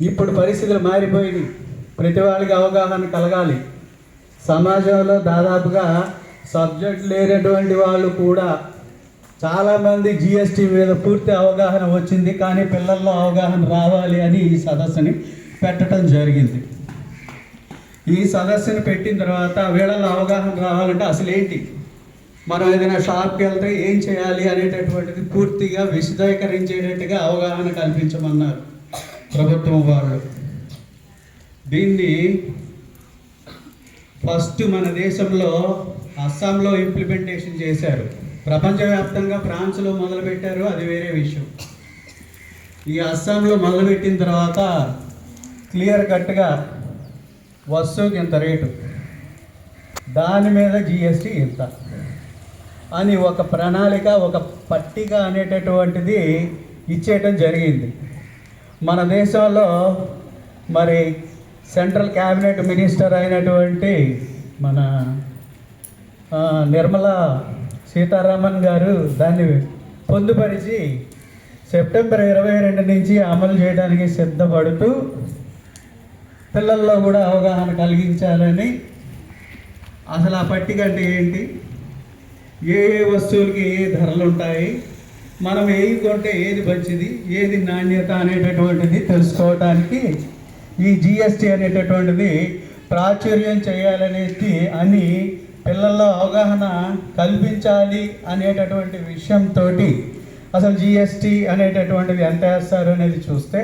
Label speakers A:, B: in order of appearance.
A: ఇప్పుడు పరిస్థితులు మారిపోయింది. ప్రతి వాళ్ళకి అవగాహన కలగాలి. సమాజంలో దాదాపుగా సబ్జెక్ట్ లేనటువంటి వాళ్ళు కూడా చాలామంది జిఎస్టీ మీద పూర్తి అవగాహన వచ్చింది. కానీ పిల్లల్లో అవగాహన రావాలి అని ఈ సదస్సుని పెట్టడం జరిగింది. ఈ సదస్సుని పెట్టిన తర్వాత వీళ్ళలో అవగాహన రావాలంటే అసలు ఏంటి, మనం ఏదైనా షాప్కి వెళ్తే ఏం చేయాలి అనేటటువంటిది పూర్తిగా విశదీకరించేటట్టుగా అవగాహన కల్పించమన్నారు ప్రభుత్వం వాళ్ళు. దీన్ని ఫస్ట్ మన దేశంలో అస్సాంలో ఇంప్లిమెంటేషన్ చేశారు. ప్రపంచవ్యాప్తంగా ఫ్రాన్స్లో మొదలుపెట్టారు, అది వేరే విషయం. ఈ అస్సాంలో మొదలుపెట్టిన తర్వాత క్లియర్ కట్గా వస్తువుకి ఇంత రేటు, దాని మీద జిఎస్టీ ఇంత అని ఒక ప్రణాళిక, ఒక పట్టిక అనేటటువంటిది ఇచ్చేయటం జరిగింది. మన దేశంలో మరి సెంట్రల్ క్యాబినెట్ మినిస్టర్ అయినటువంటి మన నిర్మలా సీతారామన్ గారు దాన్ని పొందుపరిచి సెప్టెంబర్ 22 నుంచి అమలు చేయడానికి సిద్ధపడుతూ పిల్లల్లో కూడా అవగాహన కలిగించాలని. అసలు ఆ పట్టిక అంటే ఏంటి, ఏ ఏ వస్తువులకి ఏ ధరలు ఉంటాయి, మనం ఏది కొంటే ఏది మంచిది, ఏది నాణ్యత అనేటటువంటిది తెలుసుకోవటానికి ఈ జిఎస్టీ అనేటటువంటిది ప్రాచుర్యం చేయాలనేది అని పిల్లల్లో అవగాహన కల్పించాలి అనేటటువంటి విషయంతో అసలు జిఎస్టీ అనేటటువంటిది ఎంత వేస్తారు అనేది చూస్తే